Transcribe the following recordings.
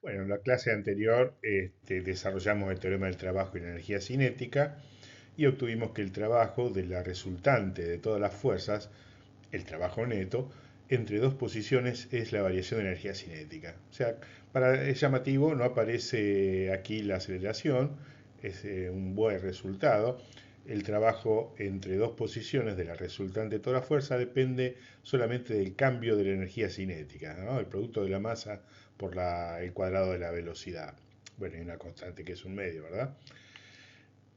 Bueno, en la clase anterior desarrollamos el teorema del trabajo y la energía cinética y obtuvimos que el trabajo de la resultante de todas las fuerzas, el trabajo neto, entre dos posiciones es la variación de energía cinética. O sea, es llamativo, no aparece aquí la aceleración, es un buen resultado. El trabajo entre dos posiciones de la resultante de toda la fuerza depende solamente del cambio de la energía cinética, ¿no? El producto de la masa por el cuadrado de la velocidad. Bueno, hay una constante que es un medio, ¿verdad?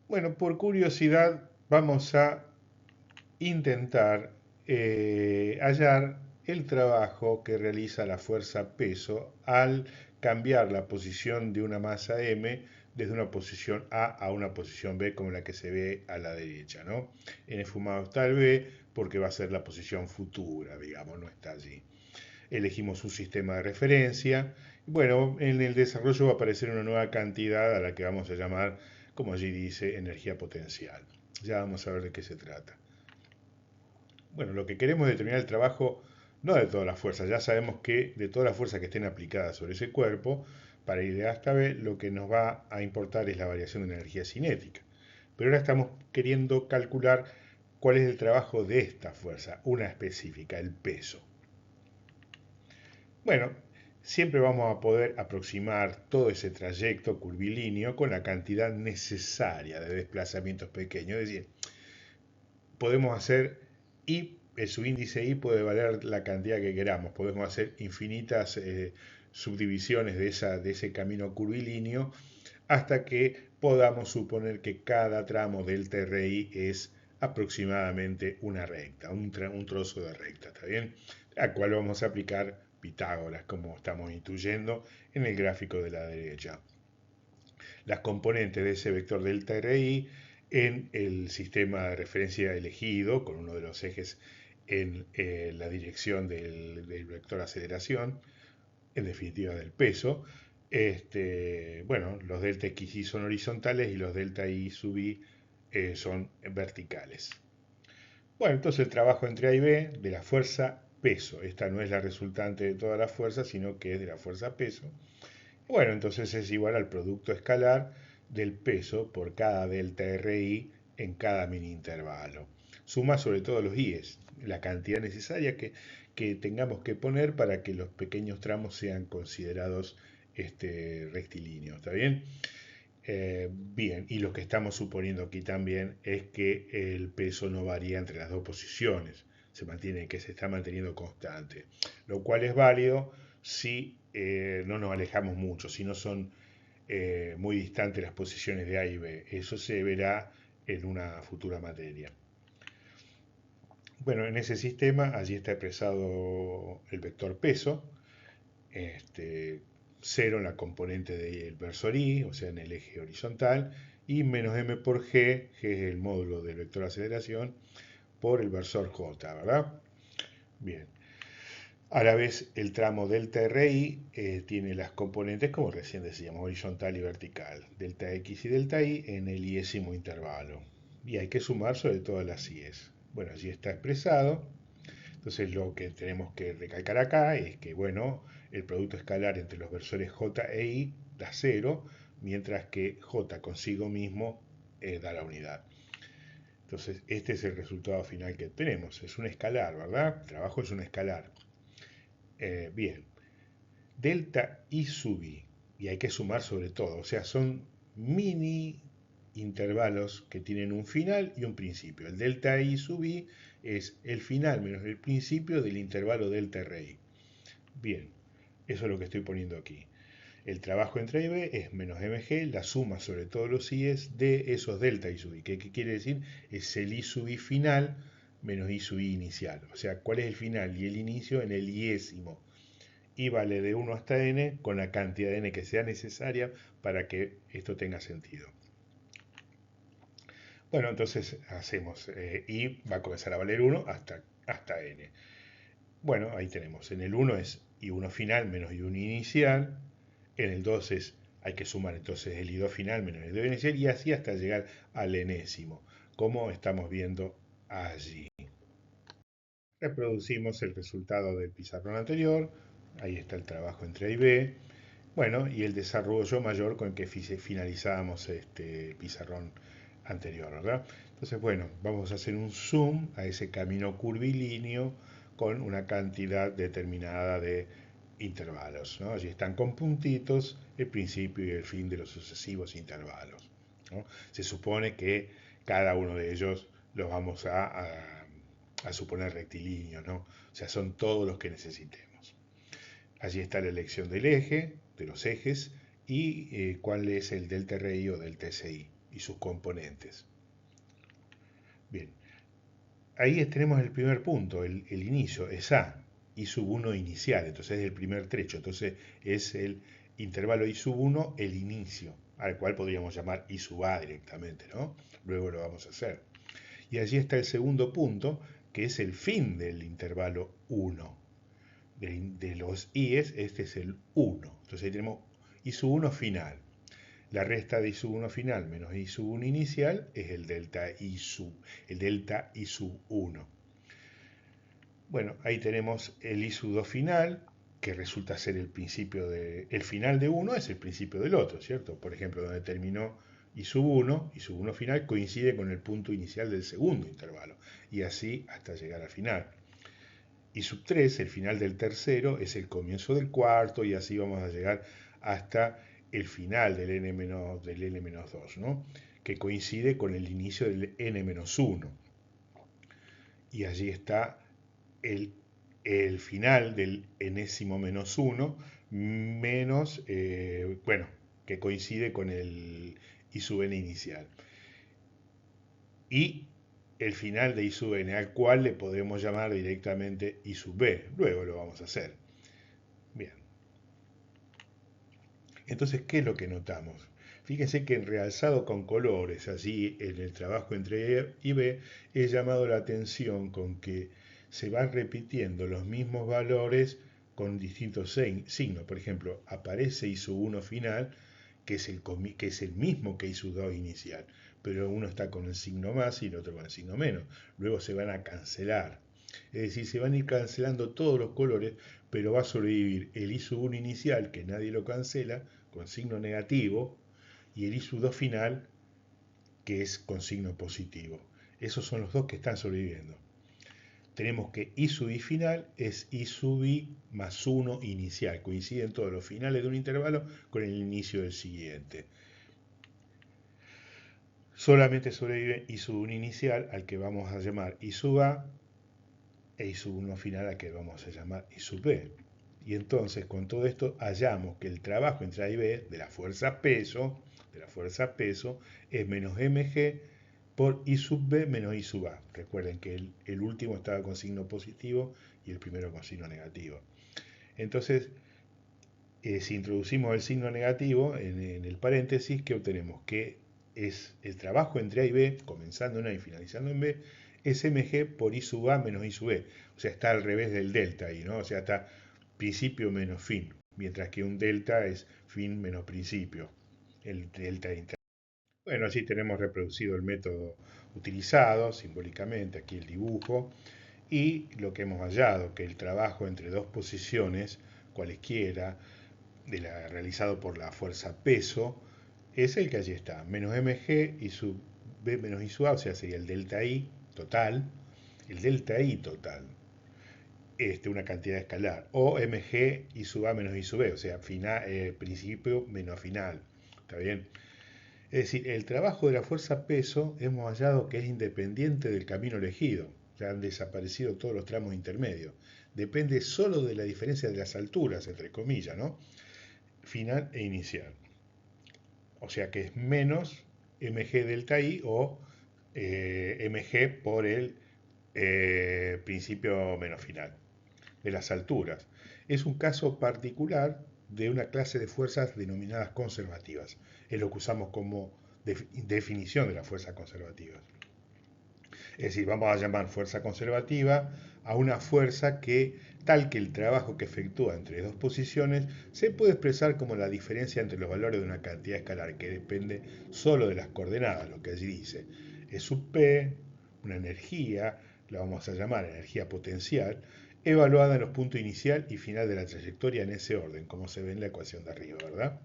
Bueno, por curiosidad vamos a intentar hallar el trabajo que realiza la fuerza peso al cambiar la posición de una masa m desde una posición A una posición B como la que se ve a la derecha, ¿no? En esfumado está el B porque va a ser la posición futura, digamos, no está allí. Elegimos un sistema de referencia. Bueno, en el desarrollo va a aparecer una nueva cantidad a la que vamos a llamar, como allí dice, energía potencial. Ya vamos a ver de qué se trata. Bueno, lo que queremos es determinar el trabajo no de todas las fuerzas. Ya sabemos que de todas las fuerzas que estén aplicadas sobre ese cuerpo, para ir de A hasta B, lo que nos va a importar es la variación de energía cinética. Pero ahora estamos queriendo calcular cuál es el trabajo de esta fuerza, una específica, el peso. Bueno, siempre vamos a poder aproximar todo ese trayecto curvilíneo con la cantidad necesaria de desplazamientos pequeños. Es decir, podemos hacer y el subíndice y puede valer la cantidad que queramos. Podemos hacer infinitas subdivisiones de ese camino curvilíneo hasta que podamos suponer que cada tramo del TRI es aproximadamente una recta, un trozo de recta, ¿está bien? A cual vamos a aplicar Pitágoras, como estamos intuyendo en el gráfico de la derecha. Las componentes de ese vector delta RI en el sistema de referencia elegido, con uno de los ejes en la dirección del vector aceleración, en definitiva del peso. Bueno, los delta XY son horizontales y los delta Y sub I son verticales. Bueno, entonces el trabajo entre A y B de la fuerza peso. Esta no es la resultante de toda la fuerza, sino que es de la fuerza peso. Bueno, entonces es igual al producto escalar del peso por cada delta RI en cada mini intervalo. Suma sobre todo los IES, la cantidad necesaria que tengamos que poner para que los pequeños tramos sean considerados rectilíneos. ¿Está bien? Bien, y lo que estamos suponiendo aquí también es que el peso no varía entre las dos posiciones, que se está manteniendo constante, lo cual es válido si no nos alejamos mucho, si no son muy distantes las posiciones de A y B. Eso se verá en una futura materia. Bueno, en ese sistema allí está expresado el vector peso, este, 0 en la componente del versor i, o sea en el eje horizontal, y menos m por g, que es el módulo del vector aceleración, por el versor j, ¿verdad? Bien. A la vez, el tramo delta RI tiene las componentes, como recién decíamos, horizontal y vertical, delta X y delta Y en el iésimo intervalo. Y hay que sumar sobre todas las I's. Bueno, allí está expresado. Entonces lo que tenemos que recalcar acá es que, bueno, el producto escalar entre los versores J e I da 0, mientras que J consigo mismo da la unidad. Entonces, este es el resultado final que tenemos. Es un escalar, ¿verdad? El trabajo es un escalar. Bien, delta I sub I, y hay que sumar sobre todo, o sea, son mini intervalos que tienen un final y un principio. El delta I sub I es el final menos el principio del intervalo delta RI. Bien, eso es lo que estoy poniendo aquí. El trabajo entre A y B es menos mg, la suma sobre todos los i's de esos delta I sub I. ¿Qué quiere decir? Es el I sub I final menos I sub I inicial. O sea, ¿cuál es el final y el inicio en el iésimo? Y vale de 1 hasta n con la cantidad de n que sea necesaria para que esto tenga sentido. Bueno, entonces hacemos y va a comenzar a valer 1 hasta n. Bueno, ahí tenemos. En el 1 es i1 final menos i1 inicial. En el 2 hay que sumar entonces el i2 final menos el i2 inicial y así hasta llegar al enésimo, como estamos viendo allí. Reproducimos el resultado del pizarrón anterior. Ahí está el trabajo entre A y B. Bueno, y el desarrollo mayor con el que finalizábamos este pizarrón anterior, ¿verdad? Entonces, bueno, vamos a hacer un zoom a ese camino curvilíneo con una cantidad determinada de intervalos, ¿no? Allí están con puntitos el principio y el fin de los sucesivos intervalos, ¿no? Se supone que cada uno de ellos los vamos a suponer rectilíneos, ¿no? O sea, son todos los que necesitemos. Allí está la elección del eje, de los ejes, y cuál es el delta RI o del TSI y sus componentes. Bien, ahí tenemos el primer punto, el inicio, es A, I sub 1 inicial, entonces es el primer trecho, entonces es el intervalo I sub 1, el inicio, al cual podríamos llamar I sub A directamente, ¿no? Luego lo vamos a hacer. Y allí está el segundo punto, que es el fin del intervalo 1. De los I's, este es el 1. Entonces ahí tenemos I sub 1 final. La resta de I sub 1 final menos I sub 1 inicial es el delta I sub 1. Bueno, ahí tenemos el I sub 2 final, que resulta ser el principio el final de uno es el principio del otro, ¿cierto? Por ejemplo, donde terminó I sub 1 final coincide con el punto inicial del segundo intervalo, y así hasta llegar al final. I sub 3, el final del tercero, es el comienzo del cuarto, y así vamos a llegar hasta el final del n-2, ¿no? Que coincide con el inicio del n-1. Y allí está el final del enésimo menos 1, menos, bueno, que coincide con el I sub n inicial. Y el final de I sub n, al cual le podemos llamar directamente I sub b. Luego lo vamos a hacer. Bien. Entonces, ¿qué es lo que notamos? Fíjense que en realzado con colores, allí en el trabajo entre E y B, he llamado la atención con que se van repitiendo los mismos valores con distintos signos. Por ejemplo, aparece I sub 1 final, que es el mismo que I sub 2 inicial, pero uno está con el signo más y el otro con el signo menos. Luego se van a cancelar. Es decir, se van a ir cancelando todos los colores, pero va a sobrevivir el I sub 1 inicial, que nadie lo cancela, con signo negativo, y el I sub 2 final, que es con signo positivo. Esos son los dos que están sobreviviendo. Tenemos que I sub I final es I sub I más 1 inicial. Coinciden todos los finales de un intervalo con el inicio del siguiente. Solamente sobrevive I sub 1 inicial, al que vamos a llamar I sub A, e I sub 1 final, al que vamos a llamar I sub B. Y entonces con todo esto hallamos que el trabajo entre A y B de la fuerza peso es menos mg por I sub B menos I sub A. Recuerden que el último estaba con signo positivo y el primero con signo negativo. Entonces, si introducimos el signo negativo en el paréntesis, ¿qué obtenemos? Que es el trabajo entre A y B, comenzando en A y finalizando en B, es mg por I sub A menos I sub B. O sea, está al revés del delta ahí, ¿no? O sea, está principio menos fin, mientras que un delta es fin menos principio, el delta interno. Bueno, así tenemos reproducido el método utilizado simbólicamente, aquí el dibujo, y lo que hemos hallado, que el trabajo entre dos posiciones, cualesquiera, realizado por la fuerza peso, es el que allí está, menos mg y sub b menos i sub a, o sea, sería el delta i total, una cantidad escalar, o mg i sub a menos i sub b, o sea, principio menos final, ¿está bien? Es decir, el trabajo de la fuerza peso hemos hallado que es independiente del camino elegido, ya han desaparecido todos los tramos intermedios, depende solo de la diferencia de las alturas, entre comillas, ¿no? Final e inicial. O sea que es menos mg delta i o mg por el principio menos final de las alturas. Es un caso particular de una clase de fuerzas denominadas conservativas. Es lo que usamos como definición de las fuerzas conservativas. Es decir, vamos a llamar fuerza conservativa a una fuerza tal que el trabajo que efectúa entre dos posiciones se puede expresar como la diferencia entre los valores de una cantidad escalar que depende solo de las coordenadas, lo que allí dice. E sub p, una energía, la vamos a llamar energía potencial, evaluada en los puntos inicial y final de la trayectoria en ese orden, como se ve en la ecuación de arriba, ¿verdad?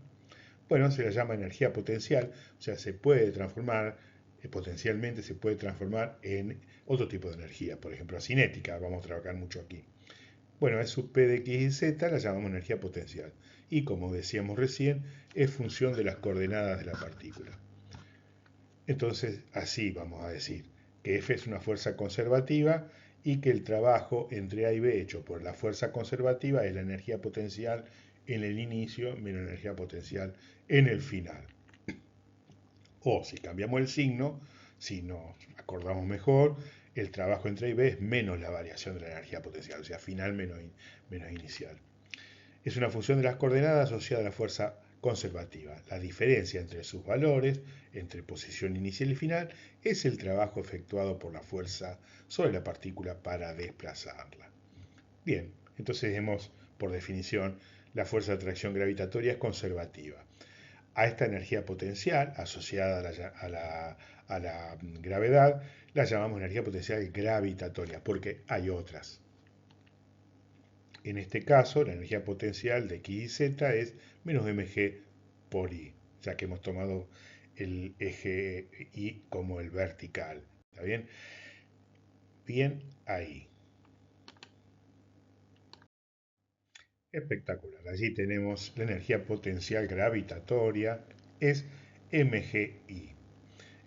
Bueno, se la llama energía potencial, o sea, se puede transformar, potencialmente se puede transformar en otro tipo de energía, por ejemplo, cinética, vamos a trabajar mucho aquí. Bueno, es sub P de X y Z la llamamos energía potencial. Y como decíamos recién, es función de las coordenadas de la partícula. Entonces, así vamos a decir que F es una fuerza conservativa y que el trabajo entre A y B hecho por la fuerza conservativa es la energía potencial en el inicio menos la energía potencial en el final. O si cambiamos el signo, si nos acordamos mejor, el trabajo entre A y B es menos la variación de la energía potencial, o sea, final menos inicial. Es una función de las coordenadas asociada a la fuerza conservativa. La diferencia entre sus valores, entre posición inicial y final, es el trabajo efectuado por la fuerza sobre la partícula para desplazarla. Bien, entonces hemos, por definición, la fuerza de atracción gravitatoria es conservativa. A esta energía potencial asociada a la gravedad la llamamos energía potencial gravitatoria, porque hay otras. En este caso, la energía potencial de X y Z es menos mg por I, ya que hemos tomado el eje Y como el vertical. ¿Está bien? Bien ahí. Espectacular. Allí tenemos la energía potencial gravitatoria, es mgi.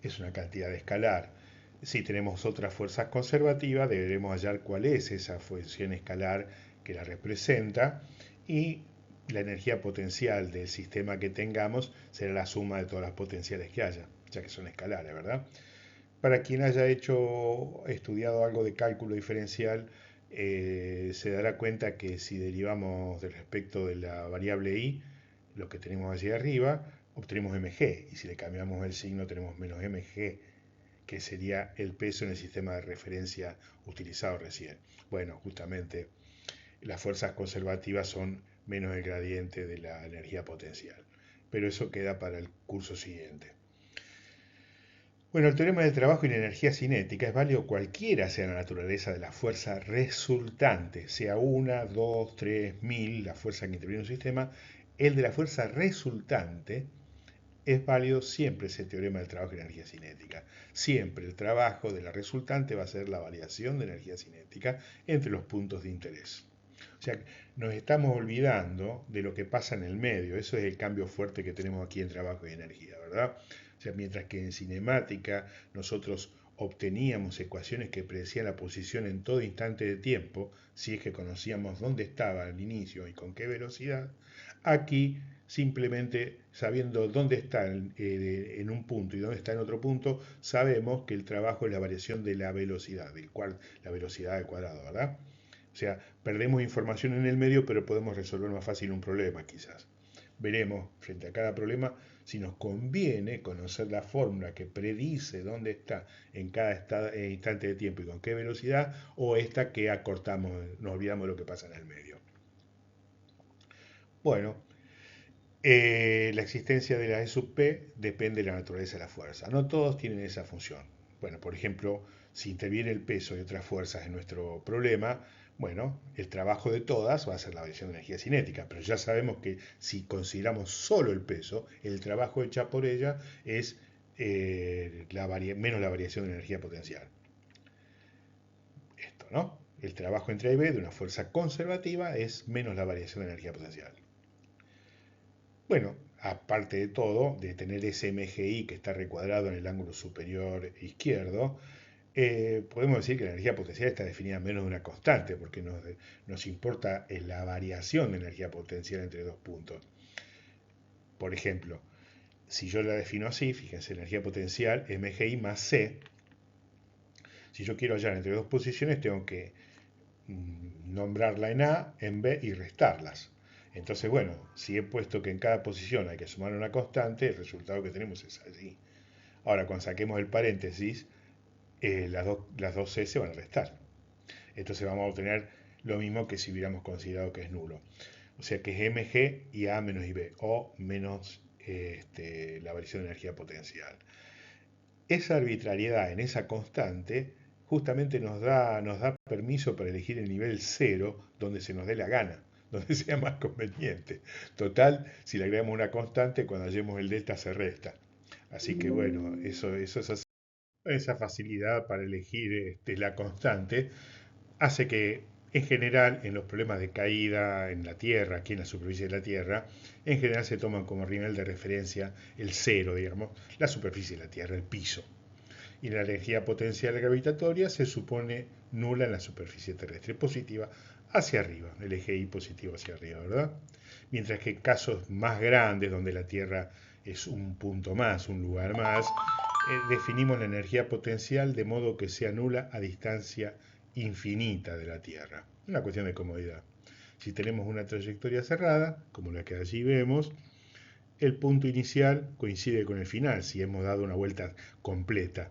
Es una cantidad escalar. Si tenemos otras fuerzas conservativas, deberemos hallar cuál es esa función escalar que la representa y la energía potencial del sistema que tengamos será la suma de todas las potenciales que haya, ya que son escalares, ¿verdad? Para quien haya estudiado algo de cálculo diferencial, se dará cuenta que si derivamos del respecto de la variable i, lo que tenemos allí arriba, obtenemos mg, y si le cambiamos el signo tenemos menos mg, que sería el peso en el sistema de referencia utilizado recién. Bueno, justamente las fuerzas conservativas son menos el gradiente de la energía potencial. Pero eso queda para el curso siguiente. Bueno, el teorema del trabajo y la energía cinética es válido cualquiera sea la naturaleza de la fuerza resultante, sea una, dos, tres, mil, la fuerza que interviene en un sistema. El de la fuerza resultante es válido siempre ese teorema del trabajo y la energía cinética. Siempre el trabajo de la resultante va a ser la variación de energía cinética entre los puntos de interés. O sea, nos estamos olvidando de lo que pasa en el medio. Eso es el cambio fuerte que tenemos aquí en trabajo y energía, ¿verdad? O sea, mientras que en cinemática nosotros obteníamos ecuaciones que predecían la posición en todo instante de tiempo, si es que conocíamos dónde estaba al inicio y con qué velocidad, aquí simplemente sabiendo dónde está en un punto y dónde está en otro punto, sabemos que el trabajo es la variación de la velocidad, la velocidad al cuadrado, ¿verdad? O sea, perdemos información en el medio, pero podemos resolver más fácil un problema quizás. Veremos frente a cada problema si nos conviene conocer la fórmula que predice dónde está en cada instante de tiempo y con qué velocidad, o esta que acortamos, nos olvidamos de lo que pasa en el medio. Bueno, la existencia de la E sub P depende de la naturaleza de la fuerza. No todos tienen esa función. Bueno, por ejemplo, si interviene el peso y otras fuerzas en nuestro problema, bueno, el trabajo de todas va a ser la variación de energía cinética, pero ya sabemos que si consideramos solo el peso, el trabajo hecho por ella es menos la variación de energía potencial. Esto, ¿no? El trabajo entre A y B de una fuerza conservativa es menos la variación de energía potencial. Bueno, aparte de todo, de tener ese MGI que está recuadrado en el ángulo superior izquierdo, podemos decir que la energía potencial está definida menos de una constante, porque nos importa la variación de energía potencial entre dos puntos. Por ejemplo, si yo la defino así, fíjense, energía potencial MGI más C, si yo quiero hallar entre dos posiciones, tengo que nombrarla en A, en B y restarlas. Entonces, bueno, si he puesto que en cada posición hay que sumar una constante, el resultado que tenemos es así. Ahora, cuando saquemos el paréntesis, las dos C se van a restar. Entonces vamos a obtener lo mismo que si hubiéramos considerado que es nulo. O sea que es mg y A menos IB, o menos la variación de energía potencial. Esa arbitrariedad en esa constante justamente nos da permiso para elegir el nivel cero donde se nos dé la gana, donde sea más conveniente. Total, si le agregamos una constante, cuando hallemos el delta se resta. Así que bueno, eso es así. Esa facilidad para elegir la constante hace que, en general, en los problemas de caída en la Tierra, aquí en la superficie de la Tierra, en general se toman como nivel de referencia el cero, digamos, la superficie de la Tierra, el piso. Y la energía potencial gravitatoria se supone nula en la superficie terrestre, positiva hacia arriba, el eje Y positivo hacia arriba, ¿verdad? Mientras que en casos más grandes, donde la Tierra es un punto más, un lugar más, definimos la energía potencial de modo que sea nula a distancia infinita de la Tierra. Una cuestión de comodidad. Si tenemos una trayectoria cerrada, como la que allí vemos, el punto inicial coincide con el final, si hemos dado una vuelta completa.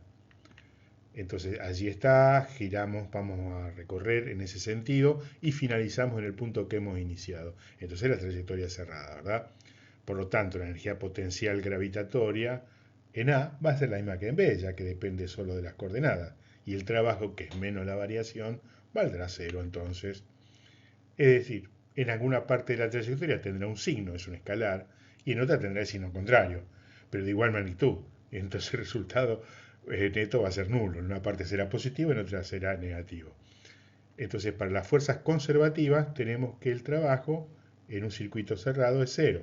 Entonces allí está, giramos, vamos a recorrer en ese sentido y finalizamos en el punto que hemos iniciado. Entonces la trayectoria cerrada, ¿verdad? Por lo tanto, la energía potencial gravitatoria en A va a ser la misma que en B, ya que depende solo de las coordenadas. Y el trabajo, que es menos la variación, valdrá cero entonces. Es decir, en alguna parte de la trayectoria tendrá un signo, es un escalar, y en otra tendrá el signo contrario, pero de igual magnitud. Entonces el resultado neto va a ser nulo. En una parte será positivo, en otra será negativo. Entonces, para las fuerzas conservativas tenemos que el trabajo en un circuito cerrado es cero.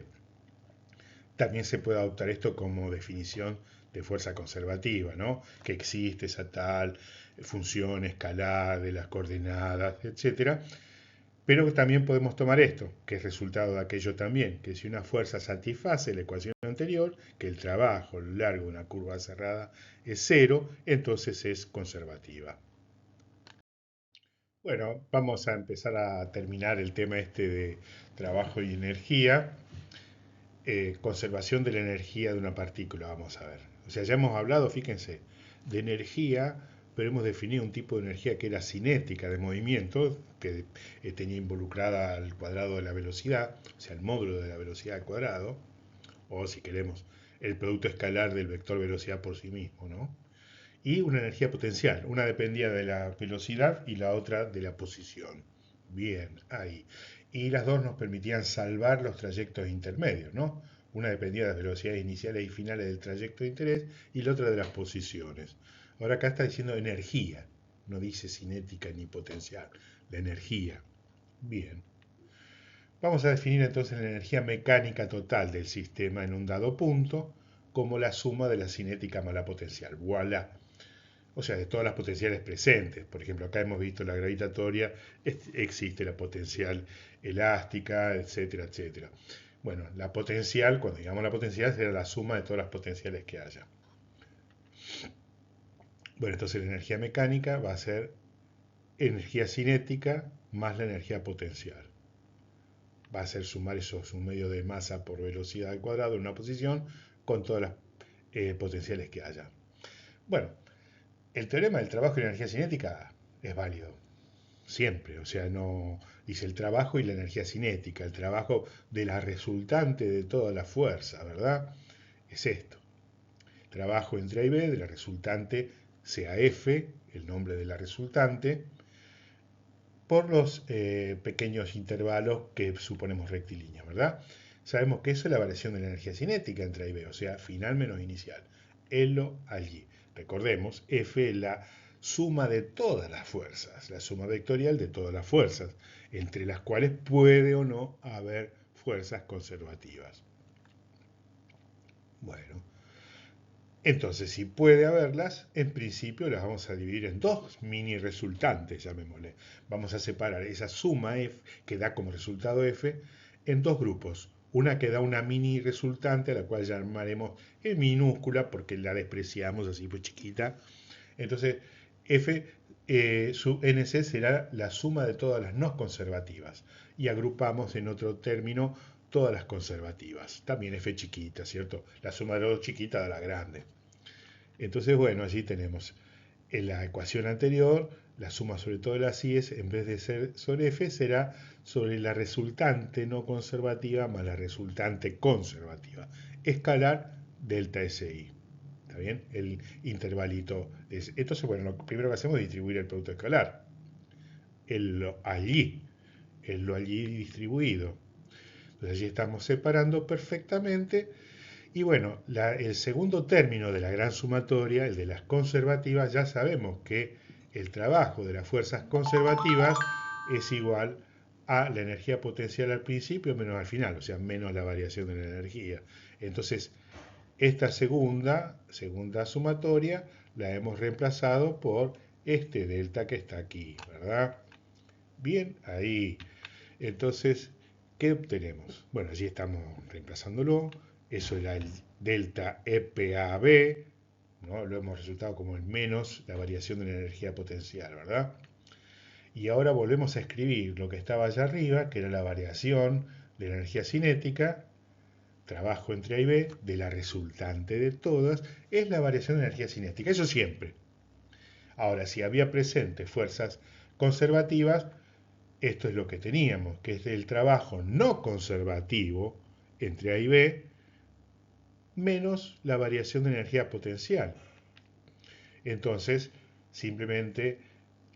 También se puede adoptar esto como definición de fuerza conservativa, ¿no? Que existe esa tal función escalar de las coordenadas, etcétera. Pero también podemos tomar esto, que es resultado de aquello también, que si una fuerza satisface la ecuación anterior, que el trabajo a lo largo de una curva cerrada es cero, entonces es conservativa. Bueno, vamos a empezar a terminar el tema este de trabajo y energía. Conservación de la energía de una partícula, vamos a ver. O sea, ya hemos hablado, fíjense, de energía, pero hemos definido un tipo de energía que era cinética, de movimiento, que tenía involucrada al cuadrado de la velocidad, o sea, el módulo de la velocidad al cuadrado, o si queremos, el producto escalar del vector velocidad por sí mismo, ¿no? Y una energía potencial, una dependía de la velocidad y la otra de la posición. Bien, ahí. Y las dos nos permitían salvar los trayectos intermedios, ¿no? Una dependía de las velocidades iniciales y finales del trayecto de interés y la otra de las posiciones. Ahora acá está diciendo energía, no dice cinética ni potencial, la energía. Bien. Vamos a definir entonces la energía mecánica total del sistema en un dado punto como la suma de la cinética más la potencial. Voilà. O sea, de todas las potenciales presentes. Por ejemplo, acá hemos visto la gravitatoria, existe la potencial elástica, etcétera, etcétera. Bueno, la potencial, cuando digamos la potencial, será la suma de todas las potenciales que haya. Bueno, entonces la energía mecánica va a ser energía cinética más la energía potencial. Va a ser sumar esos un medio de masa por velocidad al cuadrado en una posición con todas las potenciales que haya. Bueno, el teorema del trabajo y la energía cinética es válido siempre, o sea, no dice el trabajo y la energía cinética, el trabajo de la resultante de toda la fuerza, ¿verdad? Es esto. Trabajo entre A y B de la resultante sea F, el nombre de la resultante, por los pequeños intervalos que suponemos rectilíneos, ¿verdad? Sabemos que eso es la variación de la energía cinética entre A y B, o sea, final menos inicial. Helo allí. Recordemos, F es la suma de todas las fuerzas, la suma vectorial de todas las fuerzas, entre las cuales puede o no haber fuerzas conservativas. Bueno, entonces si puede haberlas, en principio las vamos a dividir en dos mini resultantes, llamémosle. Vamos a separar esa suma F, que da como resultado F, en dos grupos. Una que da una mini resultante, a la cual llamaremos en minúscula, porque la despreciamos así pues chiquita. Entonces, F sub NC será la suma de todas las no conservativas. Y agrupamos en otro término todas las conservativas. También F chiquita, ¿cierto? La suma de las dos chiquitas da la grande. Entonces, bueno, allí tenemos en la ecuación anterior, la suma sobre todas las i's, en vez de ser sobre F, será sobre la resultante no conservativa más la resultante conservativa. Escalar delta SI. ¿Está bien? El intervalito. Entonces, bueno, lo primero que hacemos es distribuir el producto escalar. Allí, lo allí distribuido. Entonces allí estamos separando perfectamente. Y bueno, el segundo término de la gran sumatoria, el de las conservativas, ya sabemos que el trabajo de las fuerzas conservativas es igual a la energía potencial al principio menos al final, o sea, menos la variación de la energía. Entonces, esta segunda sumatoria la hemos reemplazado por este delta que está aquí, ¿verdad? Bien, ahí. Entonces, ¿qué obtenemos? Bueno, allí estamos reemplazándolo. Eso era el delta EPAB, ¿no? Lo hemos resultado como el menos la variación de la energía potencial, ¿verdad? Y ahora volvemos a escribir lo que estaba allá arriba, que era la variación de la energía cinética, trabajo entre A y B, de la resultante de todas, es la variación de energía cinética. Eso siempre. Ahora, si había presentes fuerzas conservativas, esto es lo que teníamos, que es el trabajo no conservativo entre A y B menos la variación de energía potencial. Entonces, simplemente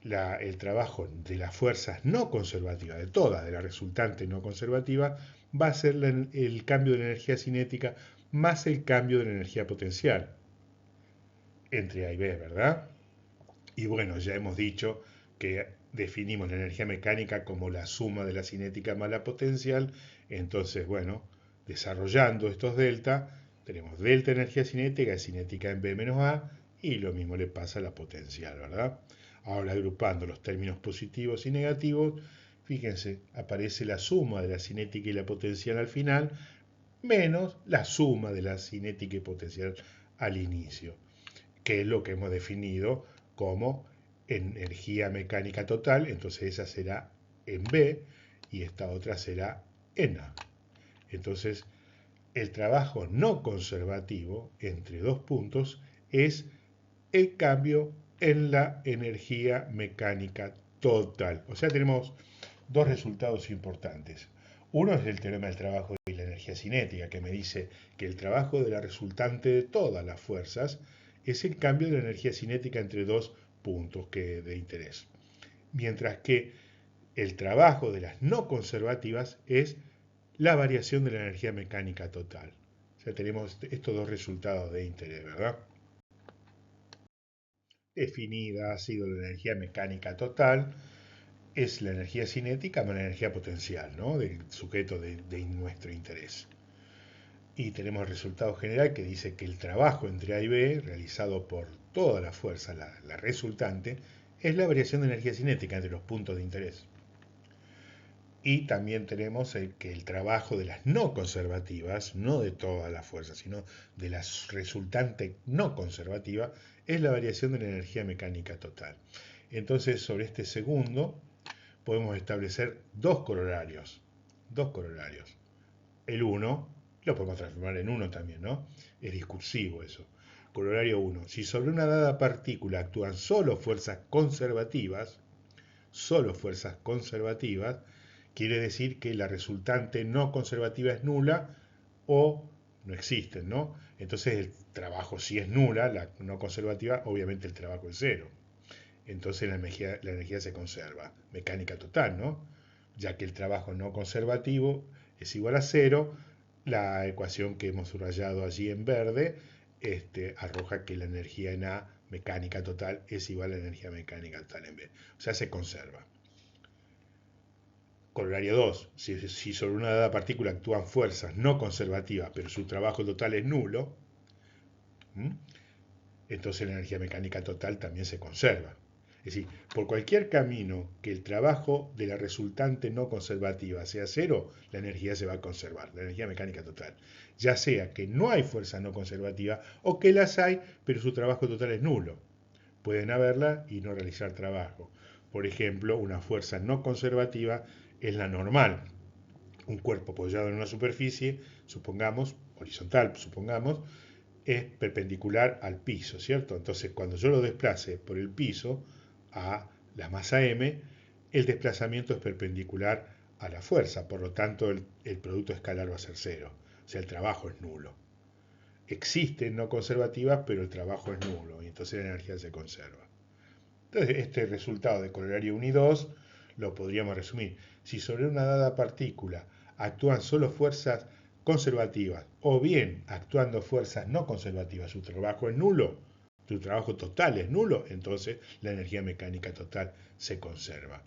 el trabajo de las fuerzas no conservativas, de todas, de la resultante no conservativa, va a ser el cambio de la energía cinética más el cambio de la energía potencial entre A y B, ¿verdad? Y bueno, ya hemos dicho que definimos la energía mecánica como la suma de la cinética más la potencial. Entonces, bueno, desarrollando estos delta, tenemos delta energía cinética, es cinética en B menos A, y lo mismo le pasa a la potencial, ¿verdad? Ahora, agrupando los términos positivos y negativos, fíjense, aparece la suma de la cinética y la potencial al final, menos la suma de la cinética y potencial al inicio, que es lo que hemos definido como energía mecánica total. Entonces esa será en B y esta otra será en A. Entonces el trabajo no conservativo entre dos puntos es el cambio en la energía mecánica total. O sea, tenemos dos resultados importantes. Uno es el teorema del trabajo y la energía cinética, que me dice que el trabajo de la resultante de todas las fuerzas es el cambio de la energía cinética entre dos puntos de interés. Mientras que el trabajo de las no conservativas es la variación de la energía mecánica total. O sea, tenemos estos dos resultados de interés, ¿verdad? Definida ha sido la energía mecánica total, es la energía cinética más la energía potencial, ¿no? Del sujeto de nuestro interés. Y tenemos el resultado general que dice que el trabajo entre A y B, realizado por toda la fuerza, la resultante, es la variación de energía cinética entre los puntos de interés. Y también tenemos que el trabajo de las no conservativas, no de toda la fuerza, sino de la resultante no conservativa, es la variación de la energía mecánica total. Entonces, sobre este segundo, podemos establecer dos corolarios. Dos corolarios. El 1, lo podemos transformar en 1 también, ¿no? Es discursivo eso. Corolario 1. Si sobre una dada partícula actúan solo fuerzas conservativas, quiere decir que la resultante no conservativa es nula o no existen, ¿no? Entonces el trabajo si es nula, la no conservativa, obviamente el trabajo es cero. Entonces la energía se conserva. Mecánica total, ¿no? Ya que el trabajo no conservativo es igual a cero, la ecuación que hemos subrayado allí en verde arroja que la energía en A, mecánica total, es igual a la energía mecánica total en B. O sea, se conserva. Corolario 2. Si sobre una dada partícula actúan fuerzas no conservativas, pero su trabajo total es nulo, entonces la energía mecánica total también se conserva. Es decir, por cualquier camino que el trabajo de la resultante no conservativa sea cero, la energía se va a conservar, la energía mecánica total. Ya sea que no hay fuerza no conservativa o que las hay, pero su trabajo total es nulo. Pueden haberla y no realizar trabajo. Por ejemplo, una fuerza no conservativa es la normal. Un cuerpo apoyado en una superficie, supongamos, horizontal, supongamos, es perpendicular al piso, ¿cierto? Entonces, cuando yo lo desplace por el piso a la masa m, el desplazamiento es perpendicular a la fuerza, por lo tanto el producto escalar va a ser cero, o sea, el trabajo es nulo. existen no conservativas, pero el trabajo es nulo y entonces la energía se conserva. Entonces, este resultado de corolario 1 y 2 lo podríamos resumir. Si sobre una dada partícula actúan solo fuerzas conservativas o bien actuando fuerzas no conservativas, su trabajo es nulo, su trabajo total es nulo, entonces la energía mecánica total se conserva.